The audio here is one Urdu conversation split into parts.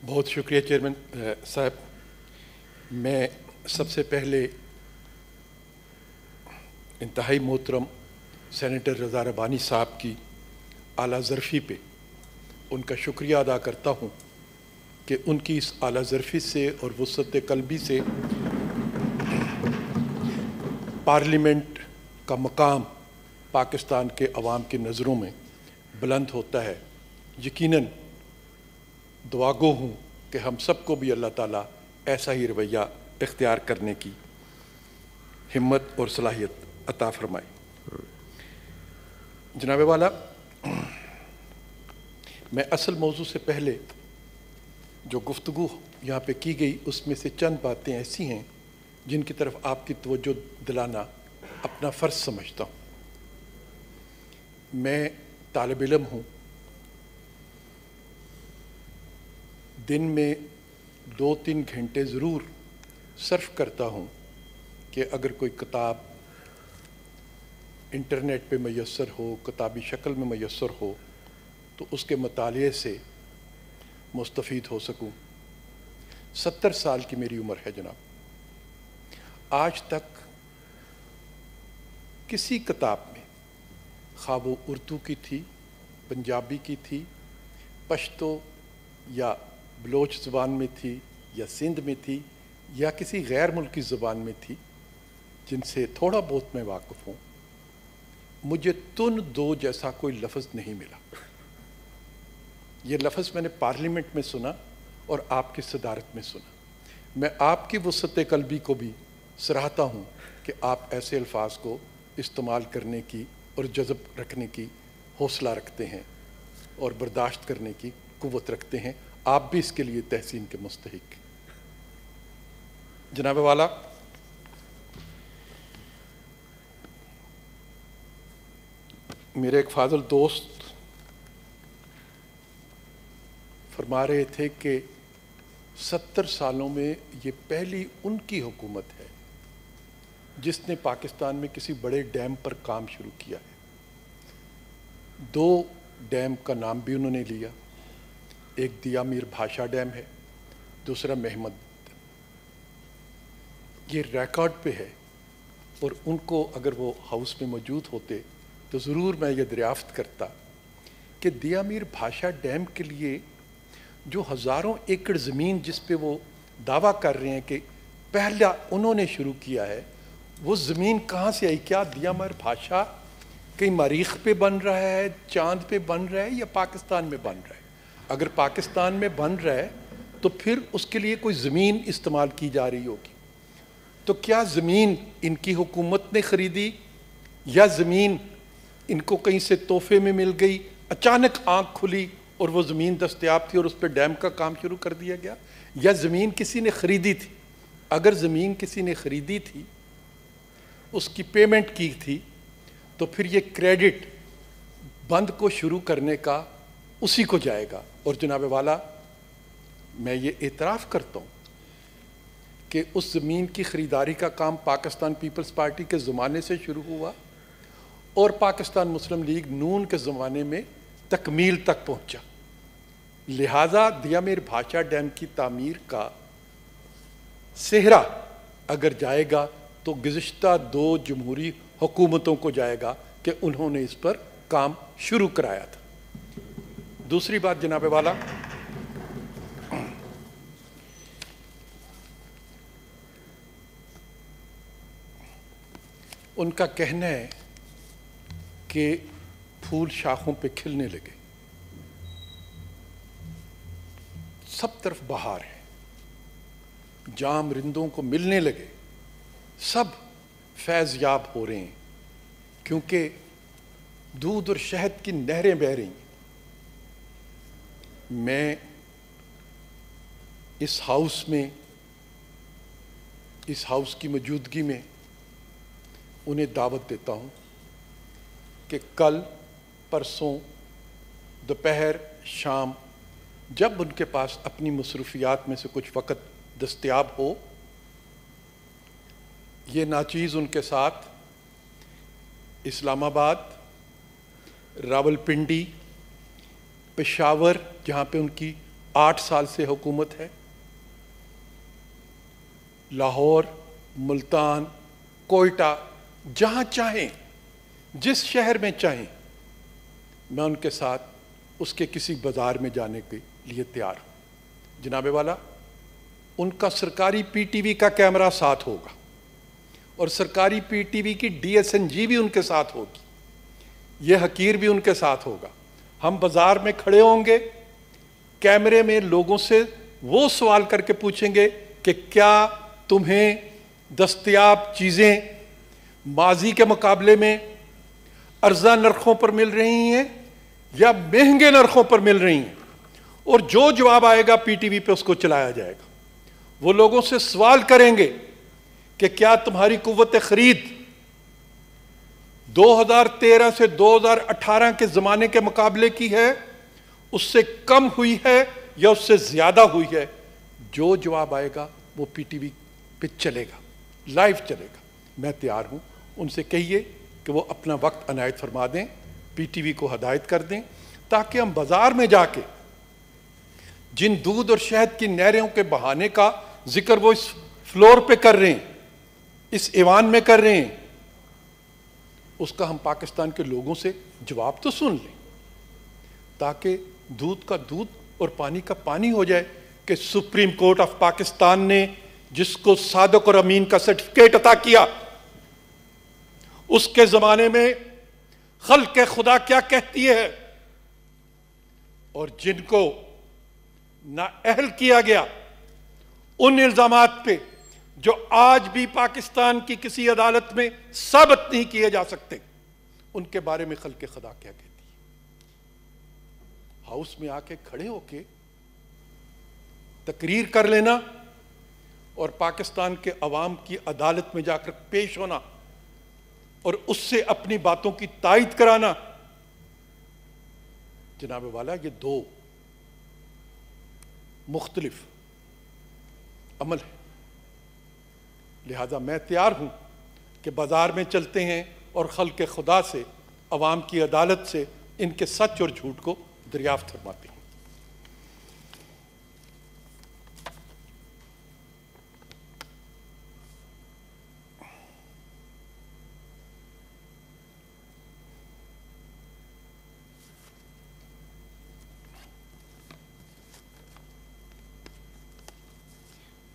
بہت شکریہ چیئرمین صاحب. میں سب سے پہلے انتہائی محترم سینیٹر رضا ربانی صاحب کی اعلیٰ ظرفی پہ ان کا شکریہ ادا کرتا ہوں کہ ان کی اس اعلیٰ ظرفی سے اور وسعت قلبی سے پارلیمنٹ کا مقام پاکستان کے عوام کی نظروں میں بلند ہوتا ہے. یقیناً دعا گو ہوں کہ ہم سب کو بھی اللہ تعالیٰ ایسا ہی رویہ اختیار کرنے کی ہمت اور صلاحیت عطا فرمائے. جناب والا، میں اصل موضوع سے پہلے جو گفتگو یہاں پہ کی گئی اس میں سے چند باتیں ایسی ہیں جن کی طرف آپ کی توجہ دلانا اپنا فرض سمجھتا ہوں. میں طالب علم ہوں. دن میں 2-3 گھنٹے ضرور صرف کرتا ہوں کہ اگر کوئی کتاب انٹرنیٹ پہ میسر ہو، کتابی شکل میں میسر ہو، تو اس کے مطالعے سے مستفید ہو سکوں. 70 سال کی میری عمر ہے جناب. آج تک کسی کتاب میں، خواہ وہ اردو کی تھی، پنجابی کی تھی، پشتو یا بلوچ زبان میں تھی، یا سندھ میں تھی، یا کسی غیر ملکی زبان میں تھی جن سے تھوڑا بہت میں واقف ہوں، مجھے تن دو جیسا کوئی لفظ نہیں ملا. یہ لفظ میں نے پارلیمنٹ میں سنا اور آپ کی صدارت میں سنا. میں آپ کی وسعت قلبی کو بھی سراہتا ہوں کہ آپ ایسے الفاظ کو استعمال کرنے کی اور جذب رکھنے کی حوصلہ رکھتے ہیں اور برداشت کرنے کی قوت رکھتے ہیں. آپ بھی اس کے لیے تحسین کے مستحق. جناب والا، میرے ایک فاضل دوست فرما رہے تھے کہ 70 سالوں میں یہ پہلی ان کی حکومت ہے جس نے پاکستان میں کسی بڑے ڈیم پر کام شروع کیا ہے. 2 ڈیم کا نام بھی انہوں نے لیا. ایک دیا میر بھاشا ڈیم ہے، دوسرا محمد. یہ ریکارڈ پہ ہے اور ان کو اگر وہ ہاؤس میں موجود ہوتے تو ضرور میں یہ دریافت کرتا کہ دیا میر بھاشا ڈیم کے لیے جو ہزاروں ایکڑ زمین جس پہ وہ دعویٰ کر رہے ہیں کہ پہلا انہوں نے شروع کیا ہے، وہ زمین کہاں سے آئی؟ کیا دیا میر بھاشا کہیں مریخ پہ بن رہا ہے، چاند پہ بن رہا ہے، یا پاکستان میں بن رہا ہے؟ اگر پاکستان میں بن رہا ہے تو پھر اس کے لیے کوئی زمین استعمال کی جا رہی ہوگی. تو کیا زمین ان کی حکومت نے خریدی، یا زمین ان کو کہیں سے تحفے میں مل گئی، اچانک آنکھ کھلی اور وہ زمین دستیاب تھی اور اس پہ ڈیم کا کام شروع کر دیا گیا، یا زمین کسی نے خریدی تھی؟ اگر زمین کسی نے خریدی تھی، اس کی پیمنٹ کی تھی، تو پھر یہ کریڈٹ بند کو شروع کرنے کا اسی کو جائے گا. اور جناب والا، میں یہ اعتراف کرتا ہوں کہ اس زمین کی خریداری کا کام پاکستان پیپلز پارٹی کے زمانے سے شروع ہوا اور پاکستان مسلم لیگ نون کے زمانے میں تکمیل تک پہنچا. لہٰذا دیا میر بھاشا ڈیم کی تعمیر کا سہرا اگر جائے گا تو گزشتہ 2 جمہوری حکومتوں کو جائے گا کہ انہوں نے اس پر کام شروع کرایا تھا. دوسری بات جناب والا، ان کا کہنا ہے کہ پھول شاخوں پہ کھلنے لگے، سب طرف بہار ہے، جام رندوں کو ملنے لگے، سب فیض یاب ہو رہے ہیں کیونکہ دودھ اور شہد کی نہریں بہہ رہی ہیں. میں اس ہاؤس میں، اس ہاؤس کی موجودگی میں انہیں دعوت دیتا ہوں کہ کل، پرسوں، دوپہر، شام، جب ان کے پاس اپنی مصروفیات میں سے کچھ وقت دستیاب ہو، یہ ناچیز ان کے ساتھ اسلام آباد، راولپنڈی، پشاور جہاں پہ ان کی 8 سال سے حکومت ہے. لاہور، ملتان، کوئٹہ، جہاں چاہیں، جس شہر میں چاہیں، میں ان کے ساتھ اس کے کسی بازار میں جانے کے لیے تیار ہوں. جناب والا، ان کا سرکاری پی ٹی وی کا کیمرہ ساتھ ہوگا اور سرکاری پی ٹی وی کی ڈی ایس این جی بھی ان کے ساتھ ہوگی، یہ حقیر بھی ان کے ساتھ ہوگا. ہم بازار میں کھڑے ہوں گے، کیمرے میں لوگوں سے وہ سوال کر کے پوچھیں گے کہ کیا تمہیں دستیاب چیزیں ماضی کے مقابلے میں ارزاں نرخوں پر مل رہی ہیں یا مہنگے نرخوں پر مل رہی ہیں؟ اور جو جواب آئے گا پی ٹی وی پہ اس کو چلایا جائے گا. وہ لوگوں سے سوال کریں گے کہ کیا تمہاری قوت خرید 2013 سے 2018 کے زمانے کے مقابلے کی ہے، اس سے کم ہوئی ہے یا اس سے زیادہ ہوئی ہے؟ جو جواب آئے گا وہ پی ٹی وی پہ چلے گا، لائیو چلے گا. میں تیار ہوں. ان سے کہیے کہ وہ اپنا وقت عنایت فرما دیں، پی ٹی وی کو ہدایت کر دیں، تاکہ ہم بازار میں جا کے جن دودھ اور شہد کی نہروں کے بہانے کا ذکر وہ اس فلور پہ کر رہے ہیں، اس ایوان میں کر رہے ہیں، اس کا ہم پاکستان کے لوگوں سے جواب تو سن لیں، تاکہ دودھ کا دودھ اور پانی کا پانی ہو جائے کہ سپریم کورٹ آف پاکستان نے جس کو صادق اور امین کا سرٹیفکیٹ عطا کیا، اس کے زمانے میں خلق خدا کیا کہتی ہے، اور جن کو نااہل کیا گیا ان الزامات پہ جو آج بھی پاکستان کی کسی عدالت میں ثابت نہیں کیے جا سکتے، ان کے بارے میں خلق خدا کیا کہتی ہے. ہاؤس میں آ کے کھڑے ہو کے تقریر کر لینا اور پاکستان کے عوام کی عدالت میں جا کر پیش ہونا اور اس سے اپنی باتوں کی تائید کرانا، جناب والا یہ دو مختلف عمل ہے. لہذا میں تیار ہوں کہ بازار میں چلتے ہیں اور خلق خدا سے، عوام کی عدالت سے ان کے سچ اور جھوٹ کو دریافت فرماتے ہیں.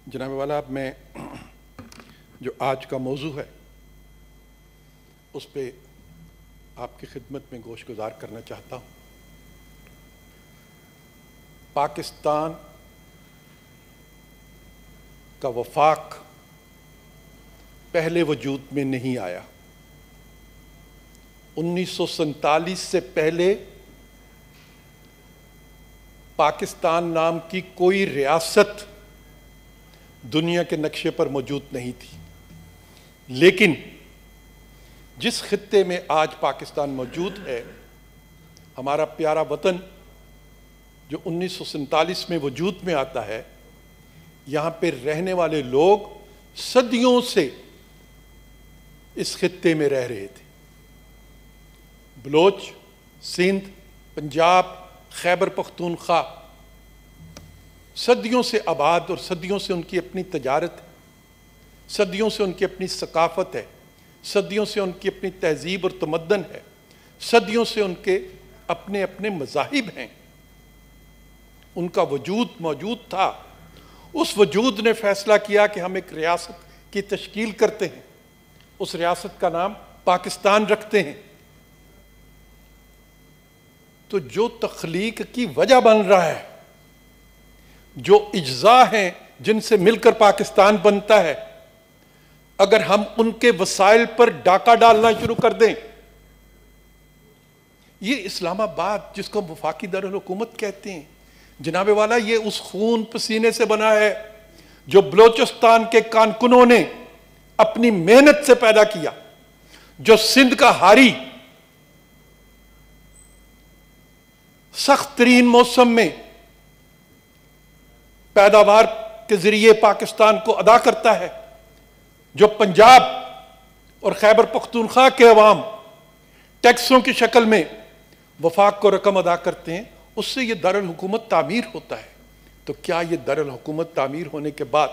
جناب والا، اب میں جو آج کا موضوع ہے اس پہ آپ کی خدمت میں گوش گزار کرنا چاہتا ہوں. پاکستان کا وفاق پہلے وجود میں نہیں آیا. 1947 سے پہلے پاکستان نام کی کوئی ریاست دنیا کے نقشے پر موجود نہیں تھی. لیکن جس خطے میں آج پاکستان موجود ہے، ہمارا پیارا وطن جو 1947 میں وجود میں آتا ہے، یہاں پہ رہنے والے لوگ صدیوں سے اس خطے میں رہ رہے تھے. بلوچ، سندھ، پنجاب، خیبر پختونخوا صدیوں سے آباد، اور صدیوں سے ان کی اپنی تجارت ہے، صدیوں سے ان کی اپنی ثقافت ہے، صدیوں سے ان کی اپنی تہذیب اور تمدن ہے، صدیوں سے ان کے اپنے اپنے مذاہب ہیں. ان کا وجود موجود تھا. اس وجود نے فیصلہ کیا کہ ہم ایک ریاست کی تشکیل کرتے ہیں، اس ریاست کا نام پاکستان رکھتے ہیں. تو جو تخلیق کی وجہ بن رہا ہے، جو اجزاء ہیں جن سے مل کر پاکستان بنتا ہے، اگر ہم ان کے وسائل پر ڈاکہ ڈالنا شروع کر دیں، یہ اسلام آباد جس کو وفاقی دارالحکومت کہتے ہیں، جناب والا یہ اس خون پسینے سے بنا ہے جو بلوچستان کے کانکنوں نے اپنی محنت سے پیدا کیا، جو سندھ کا ہاری سخت ترین موسم میں پیداوار کے ذریعے پاکستان کو ادا کرتا ہے، جو پنجاب اور خیبر پختونخوا کے عوام ٹیکسوں کی شکل میں وفاق کو رقم ادا کرتے ہیں، اس سے یہ دارالحکومت تعمیر ہوتا ہے. تو کیا یہ دارالحکومت تعمیر ہونے کے بعد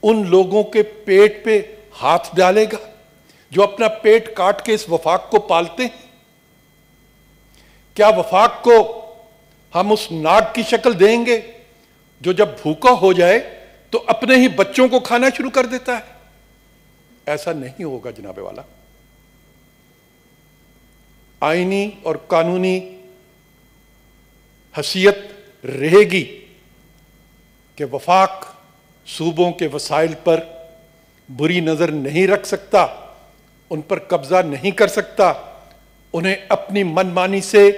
ان لوگوں کے پیٹ پہ ہاتھ ڈالے گا جو اپنا پیٹ کاٹ کے اس وفاق کو پالتے ہیں؟ کیا وفاق کو ہم اس ناگ کی شکل دیں گے جو جب بھوکا ہو جائے تو اپنے ہی بچوں کو کھانا شروع کر دیتا ہے؟ ایسا نہیں ہوگا جناب والا۔ آئینی اور قانونی حیثیت رہے گی کہ وفاق صوبوں کے وسائل پر بری نظر نہیں رکھ سکتا، ان پر قبضہ نہیں کر سکتا، انہیں اپنی من مانی سے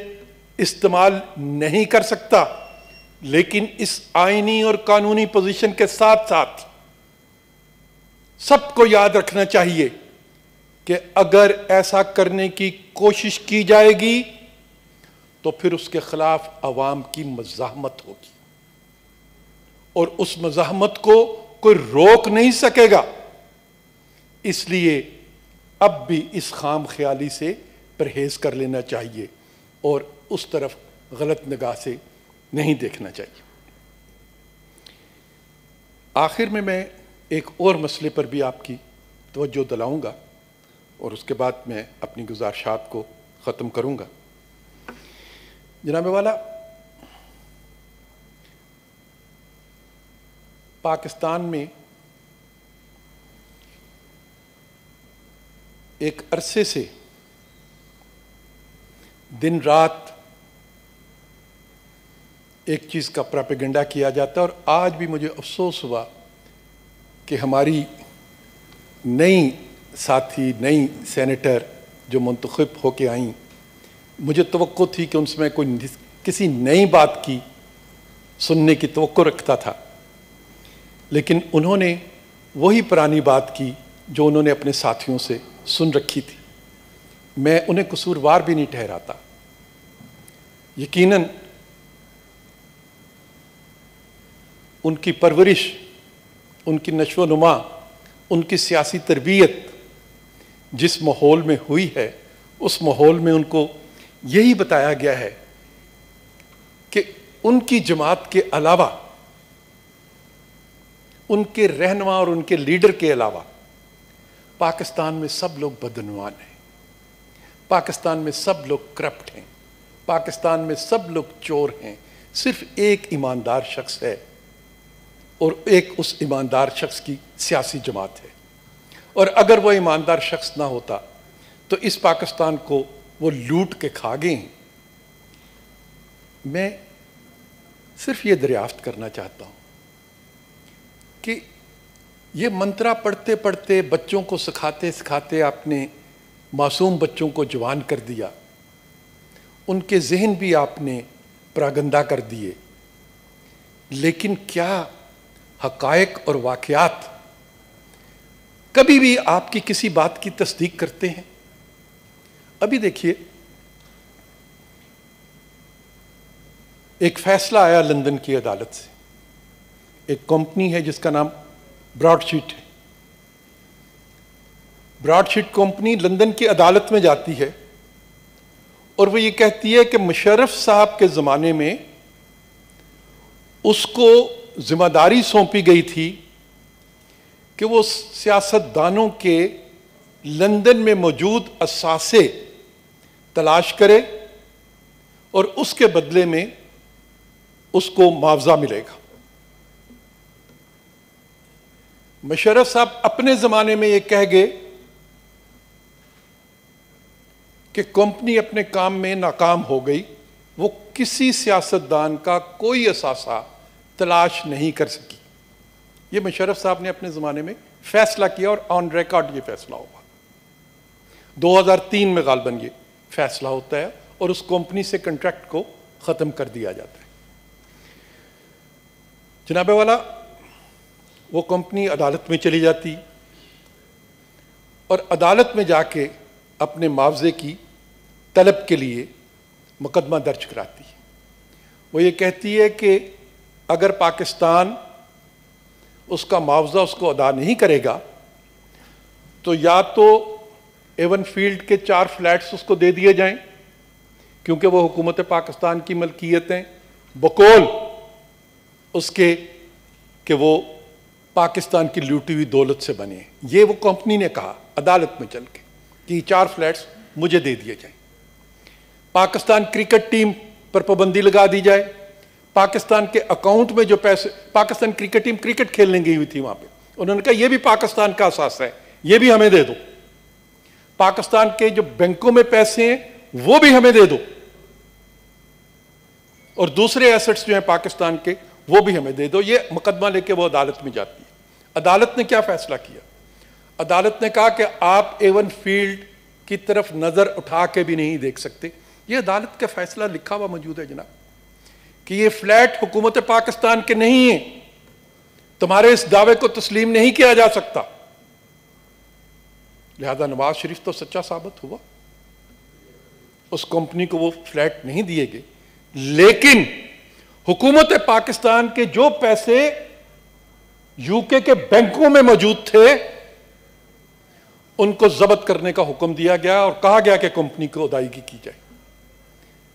استعمال نہیں کر سکتا، لیکن اس آئینی اور قانونی پوزیشن کے ساتھ ساتھ سب کو یاد رکھنا چاہیے کہ اگر ایسا کرنے کی کوشش کی جائے گی تو پھر اس کے خلاف عوام کی مزاحمت ہوگی، اور اس مزاحمت کو کوئی روک نہیں سکے گا۔ اس لیے اب بھی اس خام خیالی سے پرہیز کر لینا چاہیے اور اس طرف غلط نگاہ سے نہیں دیکھنا چاہیے۔ آخر میں ایک اور مسئلے پر بھی آپ کی توجہ دلاؤں گا اور اس کے بعد میں اپنی گزارشات کو ختم کروں گا۔ جناب والا، پاکستان میں ایک عرصے سے دن رات ایک چیز کا پراپیگنڈا کیا جاتا ہے، اور آج بھی مجھے افسوس ہوا کہ ہماری نئی ساتھی، نئی سینیٹر جو منتخب ہو کے آئیں، مجھے توقع تھی کہ ان سے میں کوئی کسی نئی بات کی سننے کی توقع رکھتا تھا، لیکن انہوں نے وہی پرانی بات کی جو انہوں نے اپنے ساتھیوں سے سن رکھی تھی۔ میں انہیں قصوروار بھی نہیں ٹھہراتا۔ یقیناً ان کی پرورش، ان کی نشو و نما، ان کی سیاسی تربیت جس ماحول میں ہوئی ہے، اس ماحول میں ان کو یہی بتایا گیا ہے کہ ان کی جماعت کے علاوہ، ان کے رہنما اور ان کے لیڈر کے علاوہ پاکستان میں سب لوگ بدعنوان ہیں، پاکستان میں سب لوگ کرپٹ ہیں، پاکستان میں سب لوگ چور ہیں، صرف ایک ایماندار شخص ہے، اور ایک اس ایماندار شخص کی سیاسی جماعت ہے، اور اگر وہ ایماندار شخص نہ ہوتا تو اس پاکستان کو وہ لوٹ کے کھا گئے ہیں۔ میں صرف یہ دریافت کرنا چاہتا ہوں کہ یہ منترا پڑھتے پڑھتے، بچوں کو سکھاتے سکھاتے آپ نے معصوم بچوں کو جوان کر دیا، ان کے ذہن بھی آپ نے پراگندہ کر دیے، لیکن کیا حقائق اور واقعات کبھی بھی آپ کی کسی بات کی تصدیق کرتے ہیں؟ ابھی دیکھیے، ایک فیصلہ آیا لندن کی عدالت سے، ایک کمپنی ہے جس کا نام براڈ شیٹ ہے۔ براڈ شیٹ کمپنی لندن کی عدالت میں جاتی ہے اور وہ یہ کہتی ہے کہ مشرف صاحب کے زمانے میں اس کو ذمہ داری سونپی گئی تھی کہ وہ سیاست دانوں کے لندن میں موجود اثاثے تلاش کرے اور اس کے بدلے میں اس کو معاوضہ ملے گا۔ مشرف صاحب اپنے زمانے میں یہ کہہ گئے کہ کمپنی اپنے کام میں ناکام ہو گئی، وہ کسی سیاستدان کا کوئی اثاثہ تلاش نہیں کر سکی۔ یہ مشرف صاحب نے اپنے زمانے میں فیصلہ کیا اور آن ریکارڈ یہ فیصلہ ہوا۔ 2003 میں غالباً یہ فیصلہ ہوتا ہے اور اس کمپنی سے کنٹریکٹ کو ختم کر دیا جاتا ہے۔ جناب والا، وہ کمپنی عدالت میں چلی جاتی اور عدالت میں جا کے اپنے معاوضے کی طلب کے لیے مقدمہ درج کراتی ہے۔ وہ یہ کہتی ہے کہ اگر پاکستان اس کا معاوضہ اس کو ادا نہیں کرے گا تو یا تو ایون فیلڈ کے 4 فلیٹس اس کو دے دیے جائیں، کیونکہ وہ حکومت پاکستان کی ملکیت ہیں بقول، اس کے کہ وہ پاکستان کی لوٹی ہوئی دولت سے بنے. یہ وہ کمپنی نے کہا عدالت میں چل کے کہ یہ 4 فلیٹس مجھے دے دیے جائیں. پاکستان کرکٹ ٹیم پر پابندی لگا دی جائے. پاکستان کے اکاؤنٹ میں جو پیسے, پاکستان کرکٹ ٹیم کرکٹ کھیلنے گئی ہوئی تھی وہاں پہ, انہوں نے کہا یہ بھی پاکستان کا اثاثہ ہے, یہ بھی ہمیں دے دو. پاکستان کے جو بینکوں میں پیسے ہیں وہ بھی ہمیں دے دو, اور دوسرے ایسٹس جو ہیں پاکستان کے وہ بھی ہمیں دے دو. یہ مقدمہ لے کے وہ عدالت میں جاتی ہے. عدالت نے کیا فیصلہ کیا؟ عدالت نے کہا کہ آپ ایون فیلڈ کی طرف نظر اٹھا کے بھی نہیں دیکھ سکتے. یہ عدالت کا فیصلہ لکھا ہوا موجود ہے جناب, کہ یہ فلیٹ حکومت پاکستان کے نہیں ہیں, تمہارے اس دعوے کو تسلیم نہیں کیا جا سکتا. لہذا نواز شریف تو سچا ثابت ہوا, اس کمپنی کو وہ فلیٹ نہیں دیے گئے, لیکن حکومت پاکستان کے جو پیسے یو کے بینکوں میں موجود تھے ان کو ضبط کرنے کا حکم دیا گیا اور کہا گیا کہ کمپنی کو ادائیگی کی جائے.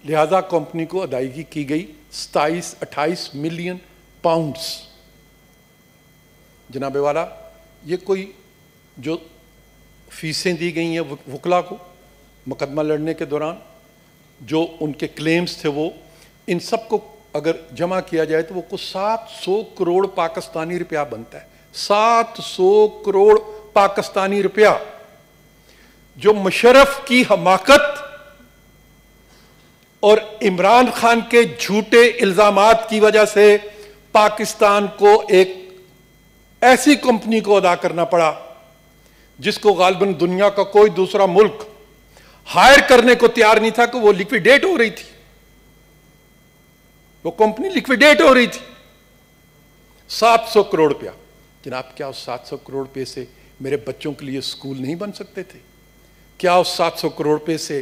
لہذا کمپنی کو ادائیگی کی گئی 27-28 ملین پاؤنڈز. جناب والا, یہ کوئی جو فیسیں دی گئی ہیں وکلا کو مقدمہ لڑنے کے دوران, جو ان کے کلیمز تھے, وہ ان سب کو اگر جمع کیا جائے تو وہ کو 700 کروڑ پاکستانی روپیہ بنتا ہے. 700 کروڑ پاکستانی روپیہ, جو مشرف کی حماقت اور عمران خان کے جھوٹے الزامات کی وجہ سے پاکستان کو ایک ایسی کمپنی کو ادا کرنا پڑا جس کو غالباً دنیا کا کوئی دوسرا ملک ہائر کرنے کو تیار نہیں تھا, کہ وہ لیکویڈیٹ ہو رہی تھی. وہ کمپنی لیکویڈیٹ ہو رہی تھی. 700 کروڑ روپیہ. جناب, کیا اس 700 کروڑ روپے سے میرے بچوں کے لیے سکول نہیں بن سکتے تھے؟ کیا اس 700 کروڑ روپے سے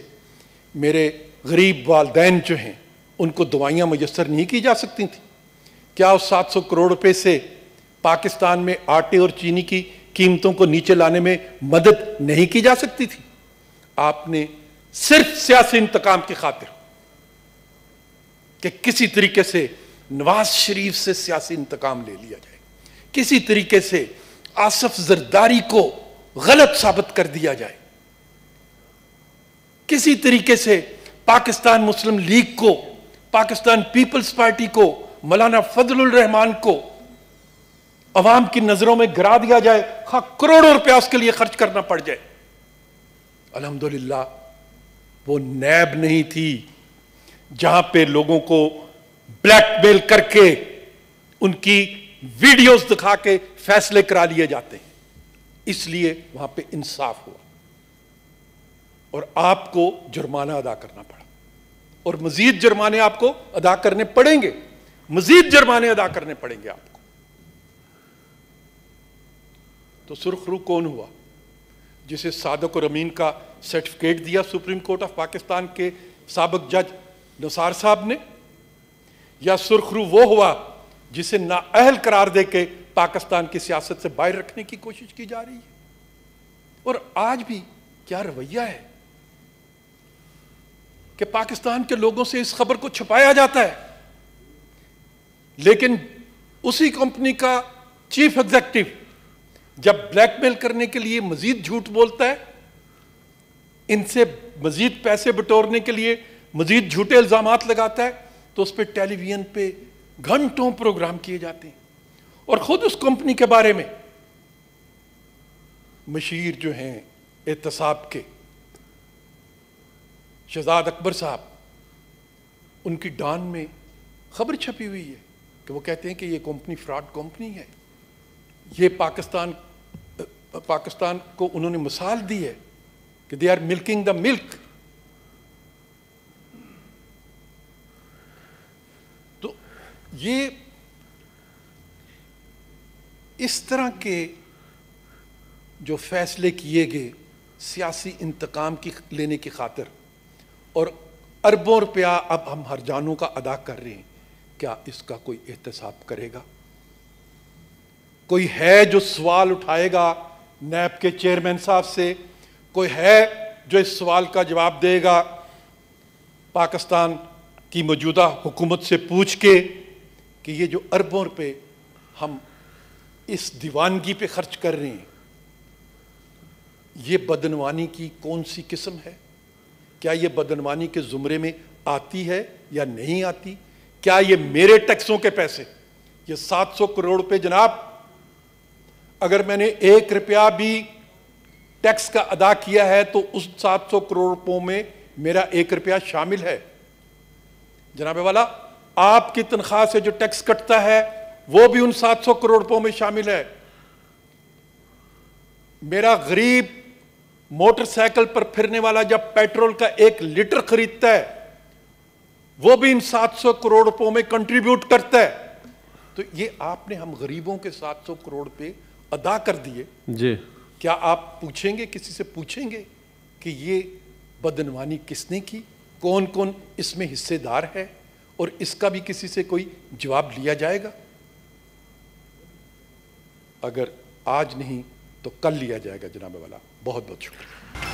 میرے غریب والدین جو ہیں ان کو دوائیاں میسر نہیں کی جا سکتی تھیں؟ کیا اس 700 کروڑ روپے سے پاکستان میں آٹے اور چینی کی قیمتوں کو نیچے لانے میں مدد نہیں کی جا سکتی تھی؟ آپ نے صرف سیاسی انتقام کی خاطر, کہ کسی طریقے سے نواز شریف سے سیاسی انتقام لے لیا جائے, کسی طریقے سے آصف زرداری کو غلط ثابت کر دیا جائے, کسی طریقے سے پاکستان مسلم لیگ کو, پاکستان پیپلز پارٹی کو, مولانا فضل الرحمان کو عوام کی نظروں میں گرا دیا جائے, کروڑوں روپیہ اس کے لیے خرچ کرنا پڑ جائے. الحمدللہ وہ نیب نہیں تھی جہاں پہ لوگوں کو بلیک میل کر کے ان کی ویڈیوز دکھا کے فیصلے کرا لیے جاتے ہیں. اس لیے وہاں پہ انصاف ہوا اور آپ کو جرمانہ ادا کرنا پڑا, اور مزید جرمانے آپ کو ادا کرنے پڑیں گے, مزید جرمانے ادا کرنے پڑیں گے آپ کو. تو سرخ رو کون ہوا جسے صادق اور امین کا سرٹیفکیٹ دیا سپریم کورٹ آف پاکستان کے سابق جج نثار صاحب نے؟ یا سرخ رو وہ ہوا جسے نااہل قرار دے کے پاکستان کی سیاست سے باہر رکھنے کی کوشش کی جا رہی ہے؟ اور آج بھی کیا رویہ ہے کہ پاکستان کے لوگوں سے اس خبر کو چھپایا جاتا ہے, لیکن اسی کمپنی کا چیف ایگزیکٹو جب بلیک میل کرنے کے لیے مزید جھوٹ بولتا ہے, ان سے مزید پیسے بٹورنے کے لیے مزید جھوٹے الزامات لگاتا ہے, تو اس پہ ٹیلی ویژن پہ گھنٹوں پروگرام کیے جاتے ہیں. اور خود اس کمپنی کے بارے میں مشیر جو ہیں احتساب کے شہزاد اکبر صاحب, ان کی ڈان میں خبر چھپی ہوئی ہے کہ وہ کہتے ہیں کہ یہ کمپنی فراڈ کمپنی ہے. یہ پاکستان کو انہوں نے مثال دی ہے کہ دے آر ملکنگ دا ملک. تو یہ اس طرح کے جو فیصلے کیے گئے سیاسی انتقام کی لینے کی خاطر, اور اربوں روپیہ اب ہم ہر جانوں کا ادا کر رہے ہیں, کیا اس کا کوئی احتساب کرے گا؟ کوئی ہے جو سوال اٹھائے گا نیب کے چیئرمین صاحب سے؟ کوئی ہے جو اس سوال کا جواب دے گا پاکستان کی موجودہ حکومت سے پوچھ کے کہ کہ یہ جو اربوں روپے ہم اس دیوانگی پہ خرچ کر رہے ہیں، یہ بدعنوانی کی کون سی قسم ہے؟ کیا یہ بدعنوانی کے زمرے میں آتی ہے یا نہیں آتی؟ کیا یہ میرے ٹیکسوں کے پیسے، یہ 700 کروڑ روپے جناب، اگر میں نے 1 روپیہ بھی ٹیکس کا ادا کیا ہے تو اس 700 کروڑ روپوں میں میرا 1 روپیہ شامل ہے۔ جناب والا، آپ کی تنخواہ سے جو ٹیکس کٹتا ہے وہ بھی ان 700 کروڑ روپوں میں شامل ہے۔ میرا غریب موٹر سائیکل پر پھرنے والا جب پیٹرول کا 1 لیٹر خریدتا ہے وہ بھی ان 700 کروڑ روپوں میں کنٹریبیوٹ کرتا ہے۔ تو یہ آپ نے ہم غریبوں کے 700 کروڑ روپے ادا کر دیے، جی کیا آپ پوچھیں گے، کسی سے پوچھیں گے کہ یہ بدعنوانی کس نے کی، کون کون اس میں حصے دار ہے، اور اس کا بھی کسی سے کوئی جواب لیا جائے گا؟ اگر آج نہیں تو کل لیا جائے گا جناب والا۔ بہت بہت شکریہ۔